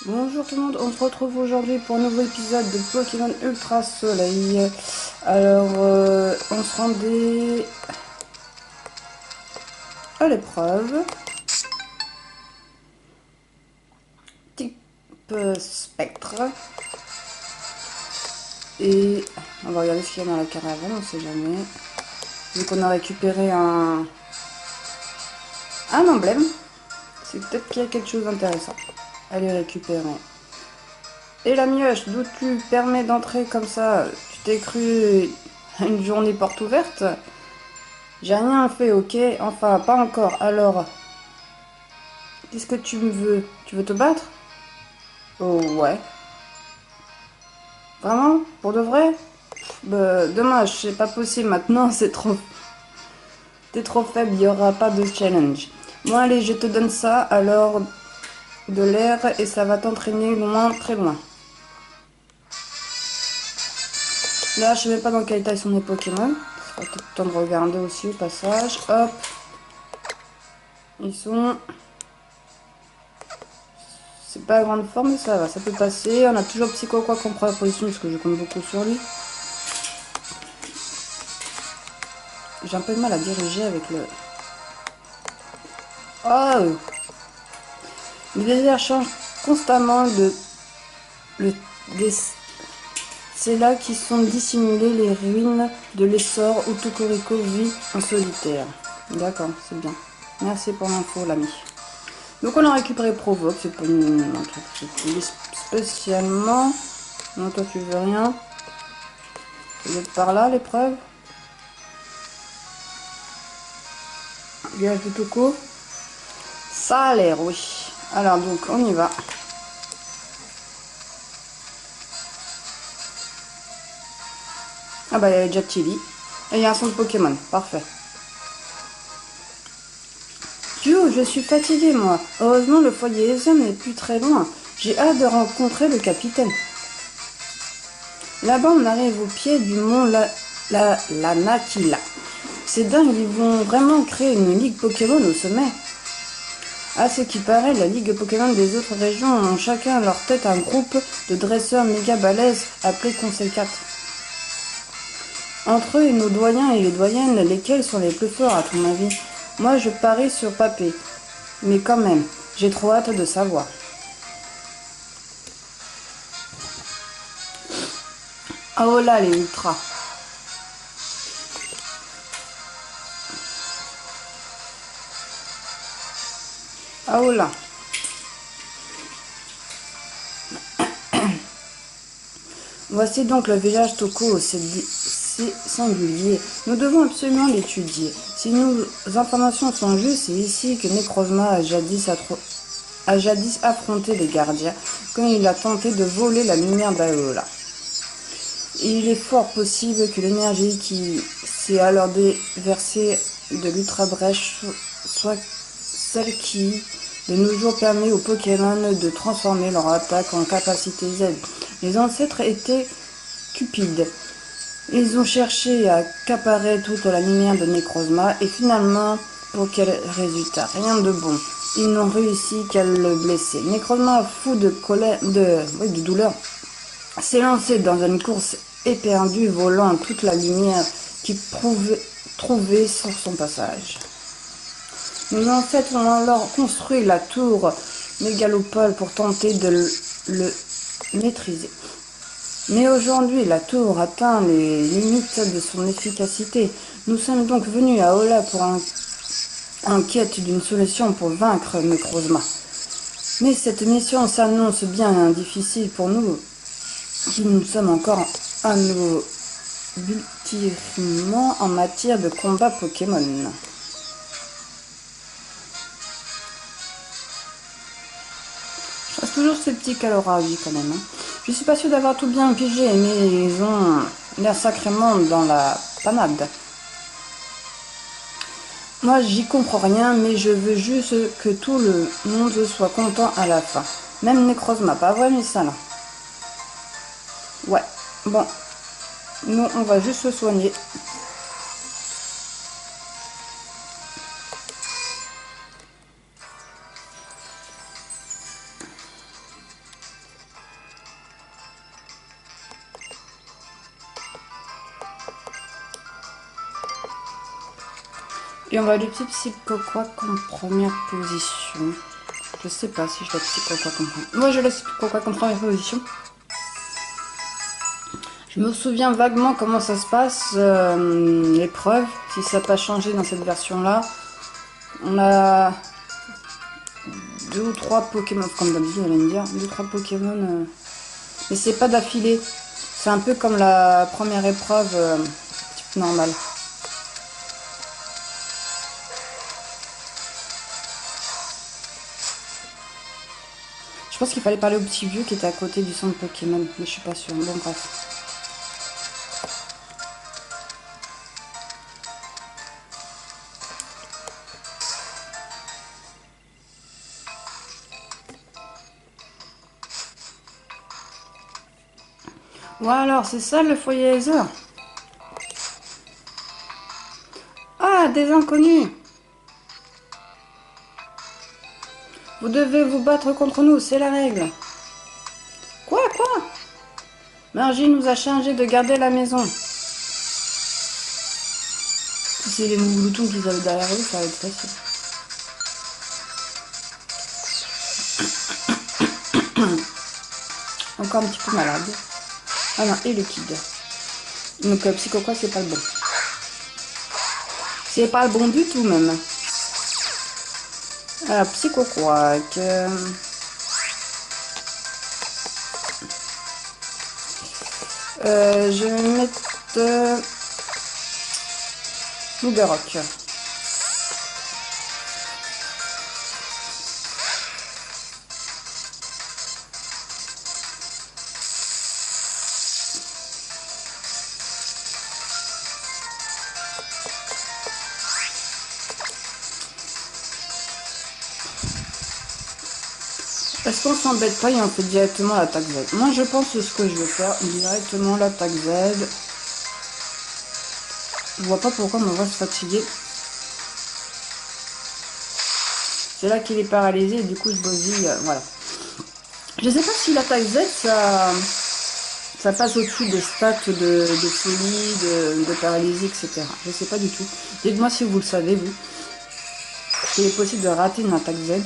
Bonjour tout le monde, on se retrouve aujourd'hui pour un nouveau épisode de Pokémon Ultra Soleil. Alors, on se rendait à l'épreuve. Type spectre. Et on va regarder ce qu'il y a dans la caravane, on sait jamais. Vu qu'on a récupéré un emblème, c'est peut-être qu'il y a quelque chose d'intéressant. Allez récupérer. Et la mioche, d'où tu permets d'entrer comme ça, tu t'es cru une journée porte ouverte? J'ai rien fait, ok? Enfin, pas encore. Alors, qu'est-ce que tu me veux? Tu veux te battre? Oh, ouais. Vraiment? Pour de vrai? Bah, dommage, c'est pas possible maintenant, c'est trop... T'es trop faible, il y aura pas de challenge. Bon, allez, je te donne ça, alors, de l'air, et ça va t'entraîner loin, très loin. Là, je sais même pas dans quel état sont les Pokémon. Ça sera peut-être temps de regarder aussi au passage. Hop. Ils sont... C'est pas à grande forme, mais ça va, ça peut passer. On a toujours Psycho quoi qu'on prend la position, parce que je compte beaucoup sur lui. J'ai un peu de mal à diriger avec le... Oh! Le désert change constamment C'est là qui sont dissimulées les ruines de l'essor où Tokorico vit en solitaire. D'accord, c'est bien. Merci pour l'info, l'ami. Donc on a récupéré Provoque, c'est pas un truc que j'utilise spécialement. Non, toi tu veux rien. Vous êtes par là, l'épreuve. Gage de Toko. Ça a l'air, oui. Alors donc, on y va. Ah bah, il y a déjà Chili. Et il y a un son de Pokémon. Parfait. Duo, je suis fatiguée, moi. Heureusement, le foyer Eza n'est plus très loin. J'ai hâte de rencontrer le capitaine. Là-bas, on arrive au pied du mont la Nakila. C'est dingue, ils vont vraiment créer une ligue Pokémon au sommet. À ce qui paraît, la ligue Pokémon des autres régions ont chacun à leur tête un groupe de dresseurs méga balèzes appelés Conseil 4. Entre eux et nos doyens et les doyennes, lesquels sont les plus forts à ton avis? Moi je parie sur Papé, mais quand même, j'ai trop hâte de savoir. Ah oh là les ultras. Ah oh là. Voici donc le village Toko, c'est singulier. Nous devons absolument l'étudier. Si nos informations sont justes, c'est ici que Necrozma a jadis affronté les gardiens quand il a tenté de voler la lumière d'Aola. Il est fort possible que l'énergie qui s'est alors déversée de l'Ultra Brèche soit celle qui, de nos jours, permet aux Pokémon de transformer leur attaque en capacité Z. Les ancêtres étaient cupides. Ils ont cherché à accaparer toute la lumière de Necrozma et finalement, pour quel résultat? Rien de bon. Ils n'ont réussi qu'à le blesser. Necrozma, fou de colère, de douleur, s'est lancé dans une course éperdue, volant toute la lumière qu'il trouvait sur son passage. Nos ancêtres ont alors construit la tour mégalopole pour tenter de le maîtriser. Mais aujourd'hui, la tour atteint les limites de son efficacité. Nous sommes donc venus à Ola pour en quête d'une solution pour vaincre Necrozma. Mais cette mission s'annonce bien difficile pour nous, qui nous sommes encore à nos balbutiements en matière de combat Pokémon. Je reste toujours sceptique à leur avis quand même. Je suis pas sûre d'avoir tout bien pigé, mais ils ont l'air sacrément dans la panade. Moi j'y comprends rien, mais je veux juste que tout le monde soit content à la fin. Même Necrozma, pas vrai mais ça là. Ouais, bon, nous on va juste se soigner. Et on va aller Psychoquack en première position. Je sais pas si je laisse Psychoquack en première. Moi je laisse Psychoquack en première position. Je me souviens vaguement comment ça se passe, l'épreuve, si ça n'a pas changé dans cette version-là. On a 2 ou 3 Pokémon, comme d'habitude, on allait me dire, 2 ou 3 Pokémon, mais c'est pas d'affilée. C'est un peu comme la première épreuve, type normal. Je pense qu'il fallait parler au petit vieux qui était à côté du centre Pokémon, mais je suis pas sûre. Bon, bref. Ouais, alors, c'est ça le foyer laser. Ah, des inconnus. Vous devez vous battre contre nous, c'est la règle. Quoi? Margie nous a chargé de garder la maison. Si c'est les moutons qu'ils avaient derrière eux, ça va être facile. Encore un petit peu malade. Ah non, et le kid. Donc Psychoquack, c'est pas le bon. C'est pas le bon du tout même. Alors, Psychoquack. Je vais mettre Mugarock. Est-ce qu'on s'embête pas et on fait directement l'attaque Z? Moi je pense que ce que je vais faire, directement l'attaque Z. Je vois pas pourquoi on va se fatiguer. C'est là qu'il est paralysé et du coup je bousille, voilà. Je sais pas si l'attaque Z ça passe au-dessus des stats de folie, de paralysie, etc. Je sais pas du tout. Dites-moi si vous le savez, vous. S'il est possible de rater une attaque Z.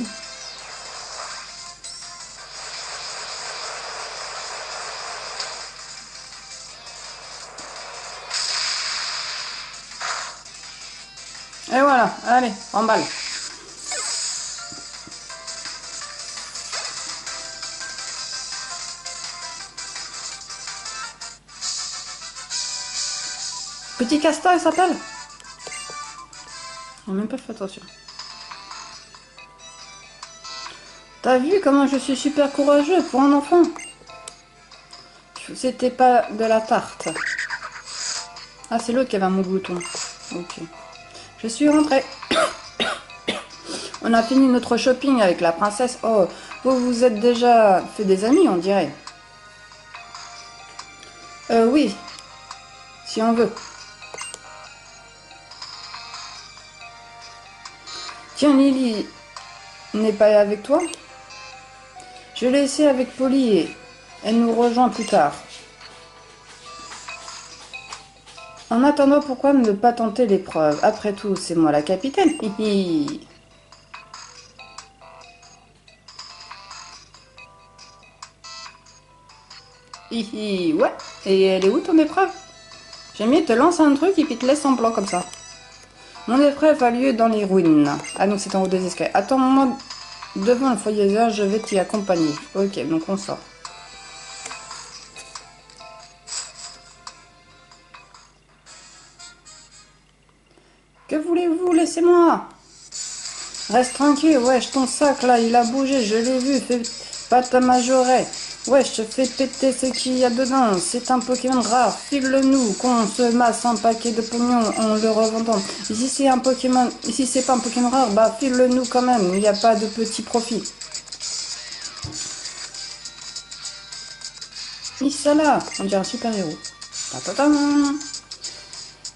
Et voilà, allez, emballe. Petit Castor, il s'appelle? On n'a même pas fait attention. T'as vu comment je suis super courageux pour un enfant? C'était pas de la tarte. Ah, c'est l'autre qui avait un mouglouton. Ok. Je suis rentrée. On a fini notre shopping avec la princesse. Oh, vous vous êtes déjà fait des amis, on dirait. Oui. Si on veut. Tiens, Lily n'est pas avec toi? Je l'ai laissée avec Polly et elle nous rejoint plus tard. En attendant, pourquoi ne pas tenter l'épreuve? Après tout, c'est moi la capitaine. Hihi. Hihi, ouais. Et elle est où ton épreuve? J'aime mieux te lancer un truc et puis te laisse en blanc comme ça. Mon épreuve a lieu dans les ruines. Ah donc c'est en haut des escaliers. Attends-moi devant le foyer laser, je vais t'y accompagner. Ok, donc on sort. Que voulez-vous? Laissez-moi. Reste tranquille, wesh, ton sac là, il a bougé, je l'ai vu, fais pas ta majorette. Wesh, je fais péter ce qu'il y a dedans, c'est un Pokémon rare, file-le-nous, qu'on se masse un paquet de pognon en le revendant. Si c'est un Pokémon, si c'est pas un Pokémon rare, bah file-le-nous quand même, il n'y a pas de petit profit. Issala, on dirait un super-héros.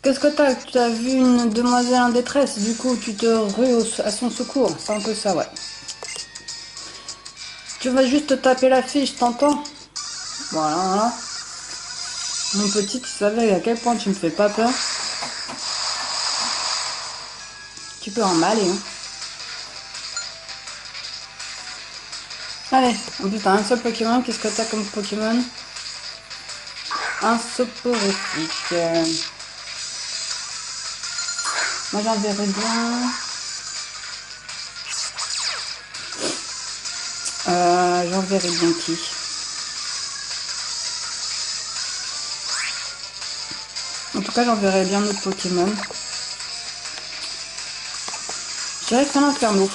Qu'est-ce que t'as? Tu as vu une demoiselle en détresse, du coup tu te rues à son secours. C'est un peu ça, ouais. Tu vas juste te taper la fiche, t'entends? Voilà, voilà. Mon petit, tu savais à quel point tu me fais pas peur? Tu peux emballer, hein. Allez, en plus t'as un seul Pokémon. Qu'est-ce que t'as comme Pokémon? Un soporifique. Moi j'en verrai bien. J'enverrai bien qui. En tout cas, j'enverrai bien notre Pokémon. Je dirais que c'est un inferno.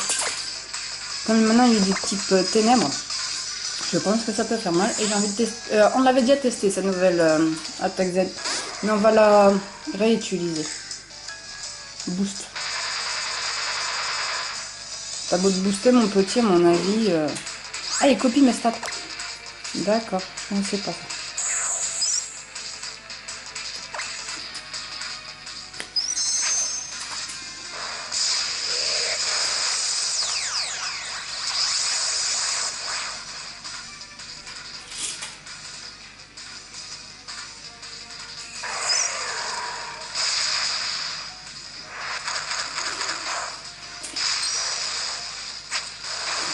Comme maintenant il est du type ténèbres, je pense que ça peut faire mal. Et j'ai envie de tester. On l'avait déjà testé cette nouvelle attaque Z. Mais on va la réutiliser. Boost. T'as beau de booster mon petit, à mon avis. Ah, il copie mes stats. D'accord, je ne sais pas ça.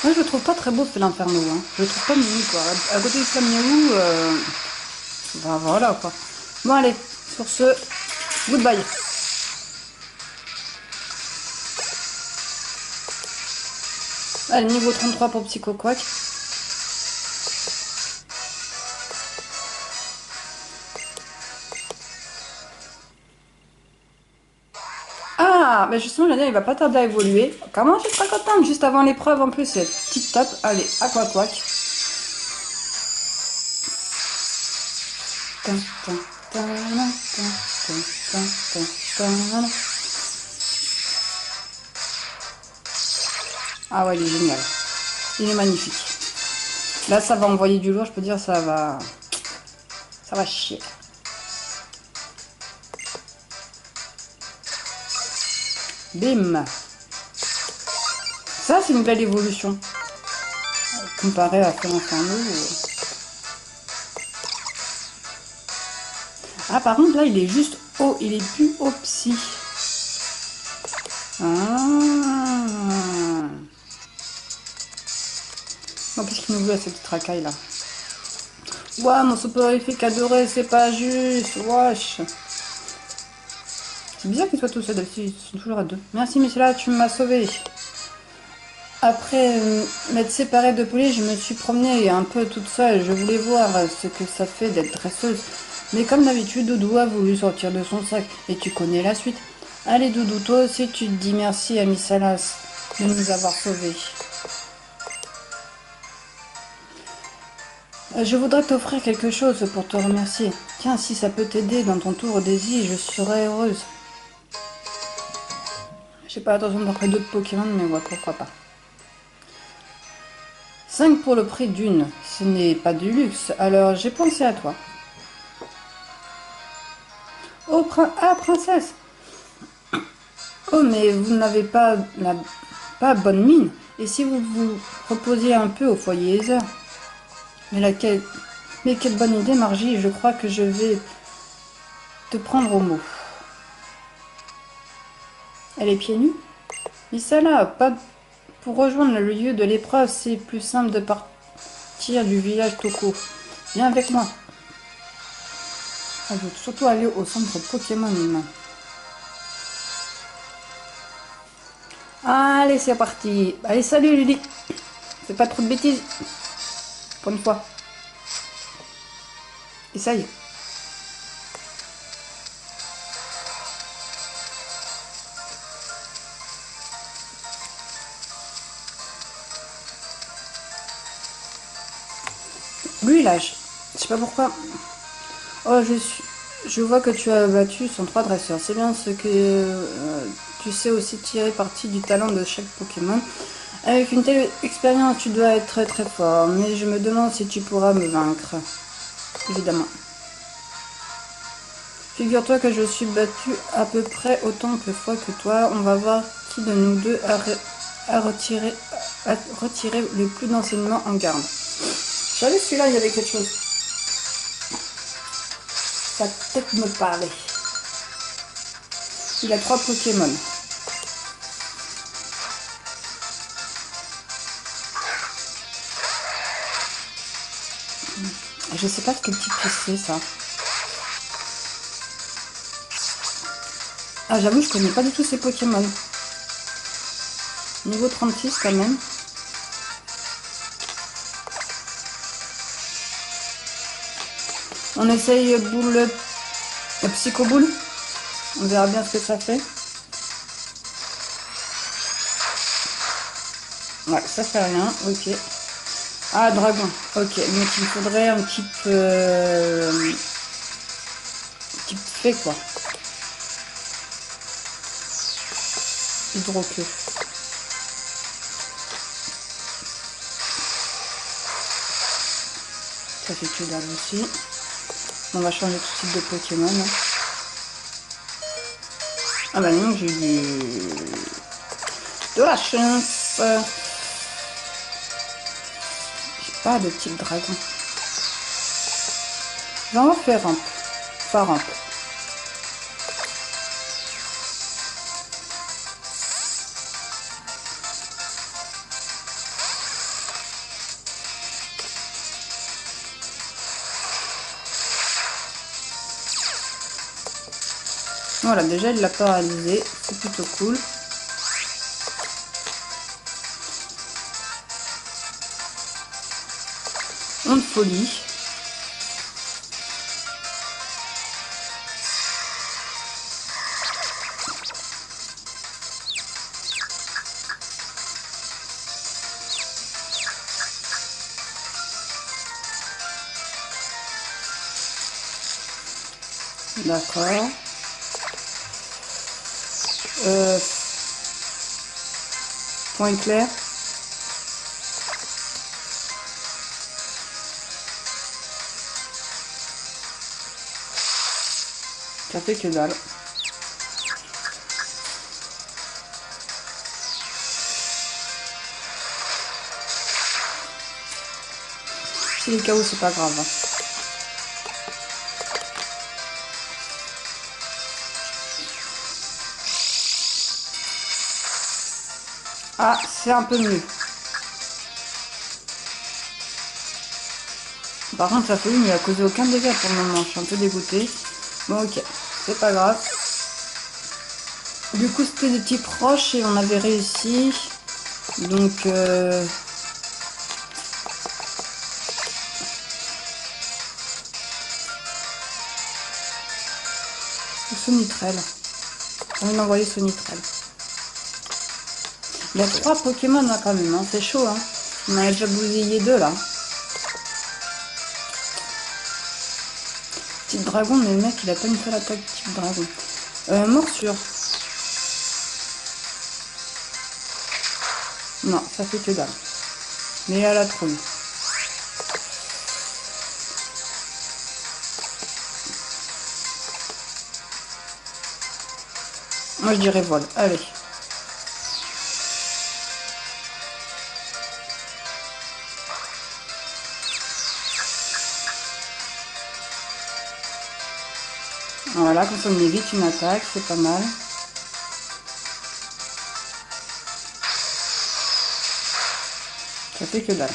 Moi, je le trouve pas très beau ce l'inferno. Hein. Je le trouve pas mignon quoi. À côté du Flammiou, bah voilà quoi. Bon, allez, sur ce, goodbye. Allez, niveau 33 pour Psycho Quack. Ah, mais justement, j'allais dire, il va pas tarder à évoluer. Comment je suis très contente, juste avant l'épreuve en plus, c'est petite top. Allez, Aqua Quack. Ah ouais, il est génial. Il est magnifique. Là, ça va envoyer du lourd, je peux dire, ça va chier. Bim. Ça, c'est une belle évolution. Comparé à Inferno. Ah, par contre, là, il est juste haut. Il est plus haut psy. Ah. Bon, qu'est-ce qu'il nous veut à cette petite racaille, là? Ouah, mon soporifique adoré, c'est pas juste. Wesh. C'est bizarre qu'il soit tout seul, ils sont toujours à deux. Merci, monsieur là, tu m'as sauvé. Après m'être séparée de Polly, je me suis promenée un peu toute seule. Je voulais voir ce que ça fait d'être dresseuse. Mais comme d'habitude, Doudou a voulu sortir de son sac. Et tu connais la suite. Allez, Doudou, toi aussi, tu te dis merci à Miss Salas de nous avoir sauvés. Je voudrais t'offrir quelque chose pour te remercier. Tiens, si ça peut t'aider dans ton tour des îles, je serais heureuse. J'ai pas attention d'après d'autres Pokémon, mais ouais, pourquoi pas. 5 pour le prix d'une. Ce n'est pas du luxe, alors j'ai pensé à toi. Oh, princesse. Oh, mais vous n'avez pas bonne mine. Et si vous vous reposiez un peu au foyer Heather? Mais quelle bonne idée, Margie. Je crois que je vais te prendre au mot. Elle est pieds nus? Mais ça là, pas pour rejoindre le lieu de l'épreuve, c'est plus simple de partir du village Toko. Viens avec moi. Ah, je veux surtout aller au centre Pokémon. Allez, c'est parti. Allez, salut Lily. Fais pas trop de bêtises. Pour une fois. Essaye. Lui, il lâche. Je sais pas pourquoi. Oh, je vois que tu as battu son 3 dresseurs. C'est bien ce que tu sais aussi tirer parti du talent de chaque Pokémon. Avec une telle expérience, tu dois être très très fort. Mais je me demande si tu pourras me vaincre. Évidemment. Figure-toi que je suis battu à peu près autant de fois que toi. On va voir qui de nous deux a retiré le plus d'enseignements en garde. J'avais celui-là, il y avait quelque chose. Ça peut-être me parler. Il a 3 Pokémon. Je sais pas quel type c'est ça. Ah, j'avoue, je connais pas du tout ces Pokémon. Niveau 36 quand même. On essaye boule, psycho-boule. On verra bien ce que ça fait. Ouais, ça fait rien, ok. Ah, dragon, ok. Donc il faudrait un type... type fée, quoi. Hydroqueue. Ça fait que dalle aussi. On va changer tout type de Pokémon. Ah bah non, j'ai eu de la chance. J'ai pas de type dragon. Je vais en faire un. Pas rampe. Voilà, déjà il l'a paralysé, c'est plutôt cool. On de folie. D'accord. Point éclair. Ça fait que dalle. Si les KO, c'est pas grave. Ah, c'est un peu mieux. Par contre, ça fait il a causé aucun dégât pour le moment. Je suis un peu dégoûtée. Bon, ok, c'est pas grave. Du coup, c'était des petits proches et on avait réussi. Donc, Sonitrel. On vient d'envoyer Sonitrel. Il y a 3 Pokémon là quand même, hein. C'est chaud. Hein. On a déjà bousillé 2 là. Type dragon, mais le mec il a pas une seule attaque type dragon. Morsure. Non, ça fait que dalle. Mais à la trouille. Moi je dirais vol. Allez. Voilà, comme ça on évite une attaque, c'est pas mal. Ça fait que dalle.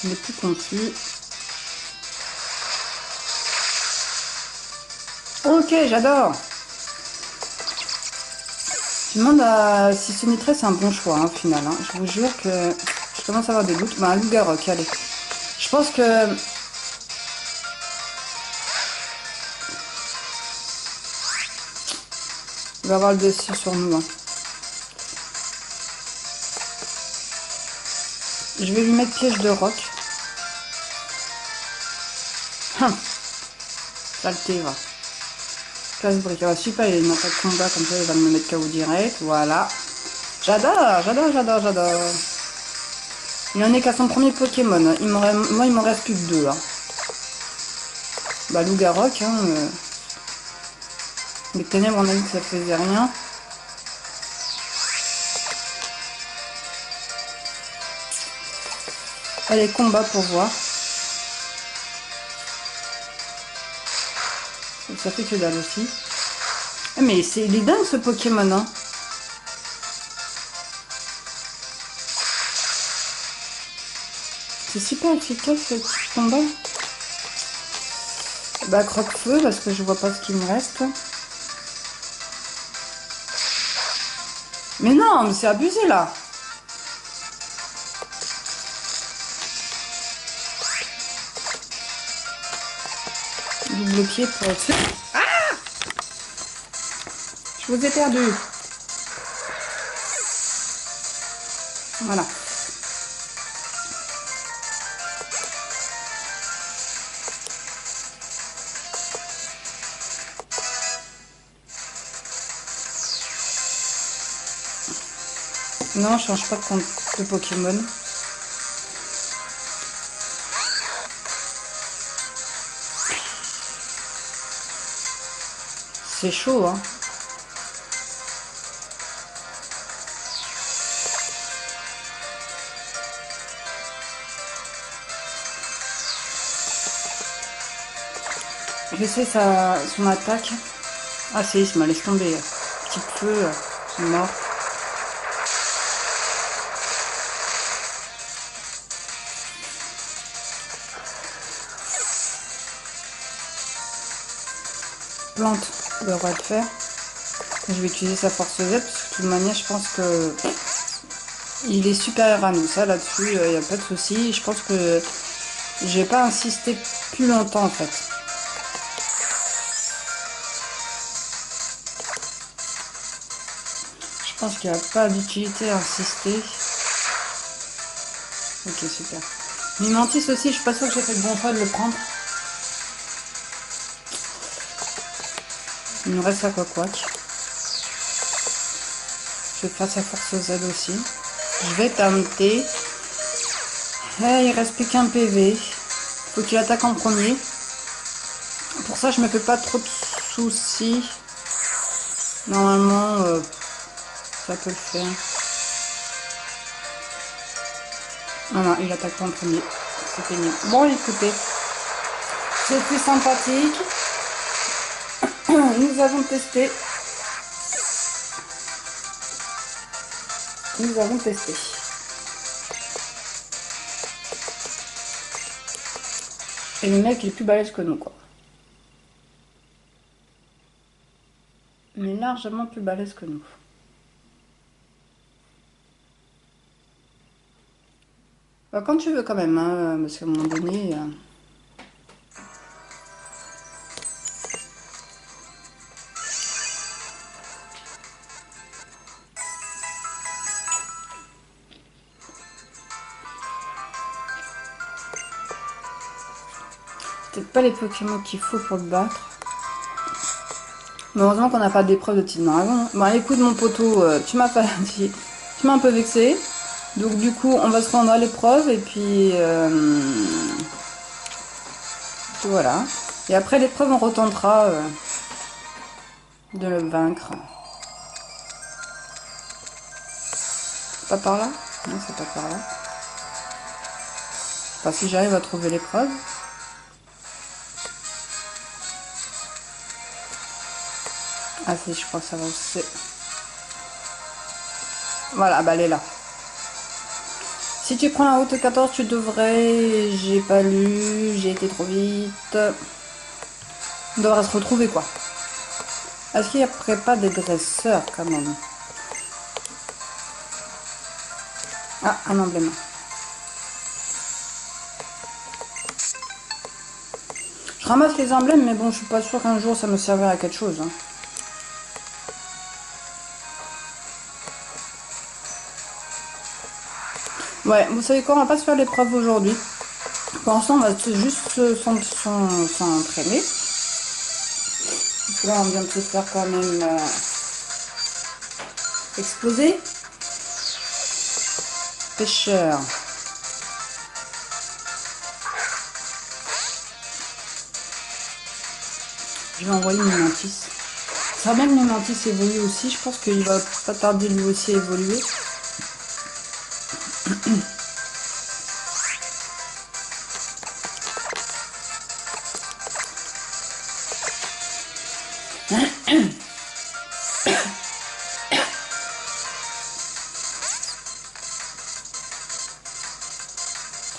Il n'est plus confus. Ok, j'adore. Je me demande si Sonitrel c'est un bon choix, hein, au final. Hein. Je vous jure que je commence à avoir des doutes. Bah, un Loup-Garok, allez. Je pense que... il va avoir le dessus sur nous. Hein. Je vais lui mettre piège de roc. Saleté, va. Casse-brique. Ah, super, il y a une attaque combat comme ça, il va me mettre KO direct. Voilà. J'adore, j'adore, j'adore, j'adore. Il en est qu'à son premier Pokémon. Moi, il m'en reste plus que 2. Hein. Bah, Loup-Garok. Hein, les ténèbres, on a dit que ça faisait rien. Allez, combat pour voir. Ça fait que dalle aussi. Mais il est dingue ce Pokémon, hein. C'est super efficace ce combat. Bah croque-feu parce que je vois pas ce qu'il me reste. Mais non, mais c'est abusé là. Double pied pour être sûr. Ah! Je vous ai perdu. Voilà. Non, je change pas de compte de Pokémon. C'est chaud, hein. Je sais son attaque. Ah c'est, il m'a laissé tomber. Petit feu, c'est mort. Plante le roi de fer. Je vais utiliser sa force Z parce que de toute manière je pense que il est supérieur à nous. Ça là-dessus, il n'y a pas de souci. Je pense que je vais pas insister plus longtemps en fait. Je pense qu'il n'y a pas d'utilité à insister. Ok, super. Mimantis aussi, je suis pas sûre que j'ai fait le bon choix de le prendre. Il nous reste à quoi. Je vais faire sa force Z aussi. Je vais tenter. Il reste plus qu'un PV. Faut qu'il attaque en premier. Pour ça, je me fais pas trop de soucis. Normalement, ça peut le faire. Voilà, il attaque pas en premier. C'est pénible. Bon, écoutez. C'est plus sympathique. Nous avons testé. Et le mec il est plus balèze que nous, quoi. Mais largement plus balèze que nous. Bah, quand tu veux quand même, hein, parce qu'à un moment donné... peut-être pas les Pokémon qu'il faut pour le battre. Mais heureusement qu'on n'a pas d'épreuve de type dragon. Bon, écoute mon poteau, tu m'as pas dit... Tu m'as un peu vexé. Donc du coup, on va se rendre à l'épreuve et puis voilà. Et après l'épreuve, on retentera de le vaincre. C'est pas par là? Non, c'est pas par là. Enfin, si j'arrive à trouver l'épreuve. Ah si, je crois que ça va aussi. Voilà, bah elle est là. Si tu prends la route 14, tu devrais... J'ai pas lu, j'ai été trop vite. On devra se retrouver, quoi. Est-ce qu'il n'y a pas des dresseurs, quand même? Ah, un emblème. Je ramasse les emblèmes, mais bon, je suis pas sûre qu'un jour ça me servira à quelque chose. Hein. Ouais, vous savez quoi, on va pas se faire l'épreuve aujourd'hui. Pour l'instant, on va juste s'entraîner. Là, on vient de se faire quand même exploser. Pêcheur. Je vais envoyer une mantis. Ça va même les mantis évoluer aussi. Je pense qu'il va pas tarder lui aussi à évoluer.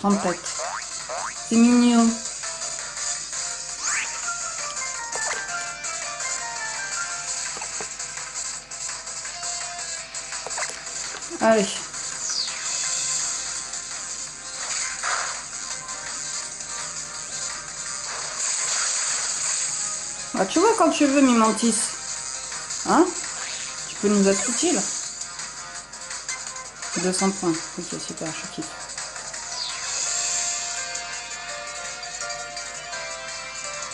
tempête. C'est mignon. Allez. Ah, tu vois quand tu veux, Mimantis. Hein? Tu peux nous être utile. 200 points. Ok, super, je kiffe.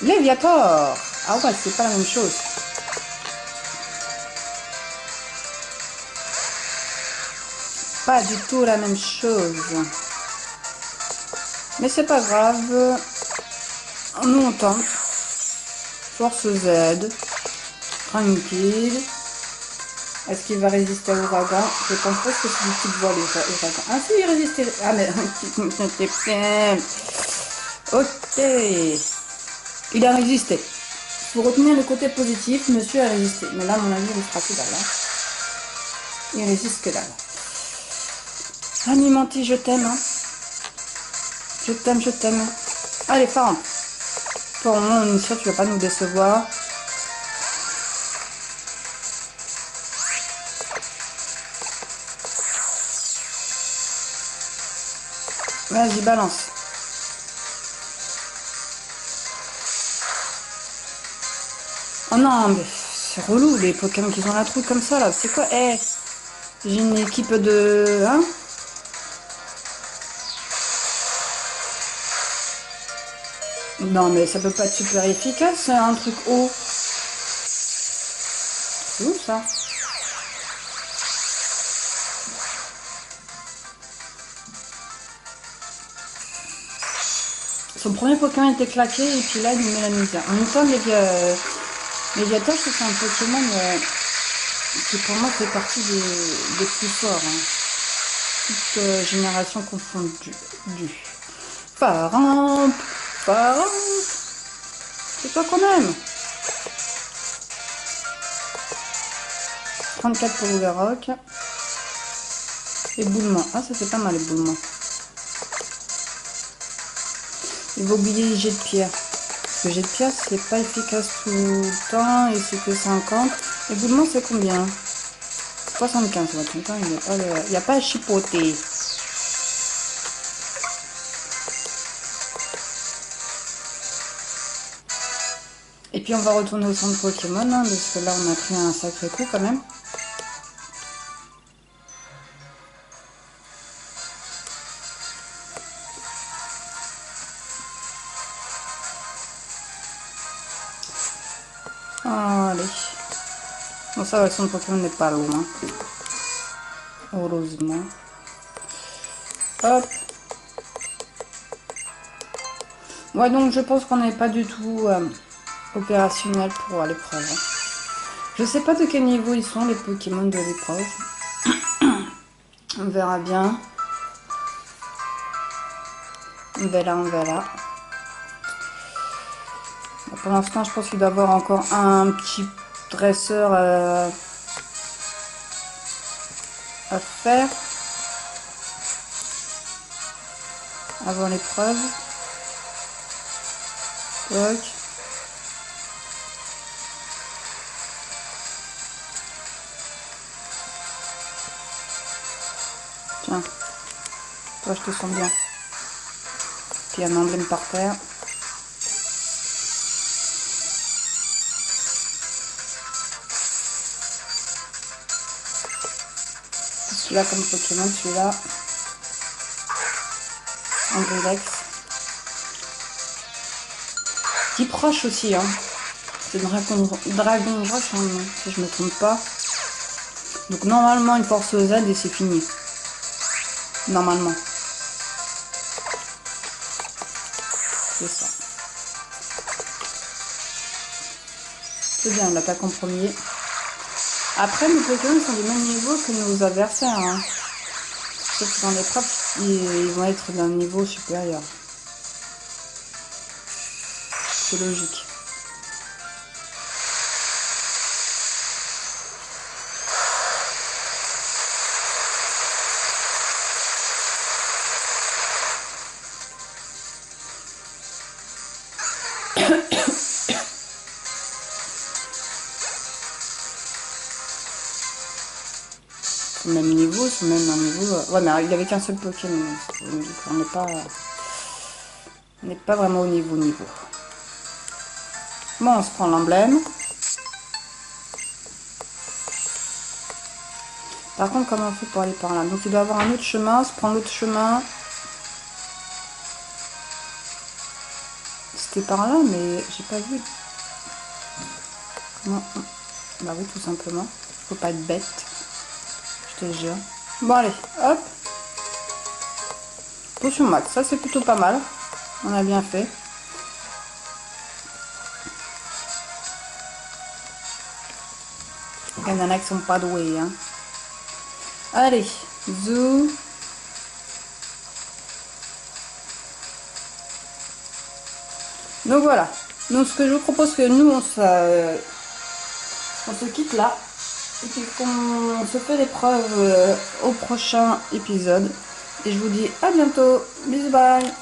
Léviator. Ah ouais, c'est pas la même chose. Pas du tout la même chose. Mais c'est pas grave. Nous on tente. Force Z. Tranquille. Est-ce qu'il va résister à l'ouragan? Je pense pas que c'est du type vol, l'ouragan. Ah si, il résistait. Ah mais... ok. Il a résisté. Pour retenir le côté positif, monsieur a résisté. Mais là, à mon avis, il sera que dalle. Hein. Il résiste que dalle. Ah, Mimantis, je t'aime. Hein. Je t'aime, je t'aime. Allez, Pharaon. Toi, au moins, on est sûr, tu vas pas nous décevoir. Vas-y, balance. Oh non, mais c'est relou, les Pokémon qui ont la trouille comme ça, là. C'est quoi? Eh, j'ai une équipe de... Hein? Non, mais ça peut pas être super efficace, c'est un truc haut. C'est où, ça? Son premier Pokémon était claqué, et puis là, il met la misère. En même temps, Léviator, c'est un Pokémon qui, pour moi, fait partie des plus forts. Hein. Toute génération confondue. Pharaon, c'est toi qu'on aime. 34 pour Ouverrock. Éboulement. Ah, ça fait pas mal, éboulement. Il va oublier les jets de pierre. Parce que jet de pierre, c'est pas efficace tout le temps et c'est que 50. Éboulement, c'est combien? 75. Ouais, tout le temps, il n'y a pas à chipoter. Et puis on va retourner au centre Pokémon, hein, parce que là on a pris un sacré coup quand même. Allez. Bon, ça va, le centre Pokémon n'est pas loin. Heureusement. Hop. Ouais, donc je pense qu'on n'est pas du tout opérationnel pour l'épreuve. Je sais pas de quel niveau ils sont, les Pokémon de l'épreuve. On verra bien. On verra. Pour l'instant, je pense qu'il doit y avoir encore un petit dresseur à faire avant l'épreuve. Donc. Tiens, toi je te sens bien. Puis il y a un emblème par terre. Celui-là comme Pokémon, celui-là. Angrilex. Type roche aussi, hein. C'est Dragon Roche, hein, si je me trompe pas. Donc normalement une force Z et c'est fini. Normalement. C'est ça. C'est bien, on l'attaque en premier. Après, nos Pokémon sont du même niveau que nos adversaires. Hein. Sauf que dans l'épreuve, ils vont être d'un niveau supérieur. C'est logique. Au même niveau, c'est même un niveau... Ouais, mais il avait qu'un seul Pokémon. Donc on n'est pas vraiment au niveau. Bon, on se prend l'emblème. Par contre, comment on fait pour aller par là? Donc il doit y avoir un autre chemin, on se prend l'autre chemin. C'était par là, mais j'ai pas vu. Comment? Bah oui, tout simplement. Faut pas être bête. Je te jure. Bon, allez, hop. Potion max, ça c'est plutôt pas mal. On a bien fait. Il y en a qui sont pas doués, hein. Allez, zou. Donc voilà. Donc ce que je vous propose, que nous on se quitte là. Et puis qu'on se fait l'épreuve au prochain épisode. Et je vous dis à bientôt. Bisous, bye.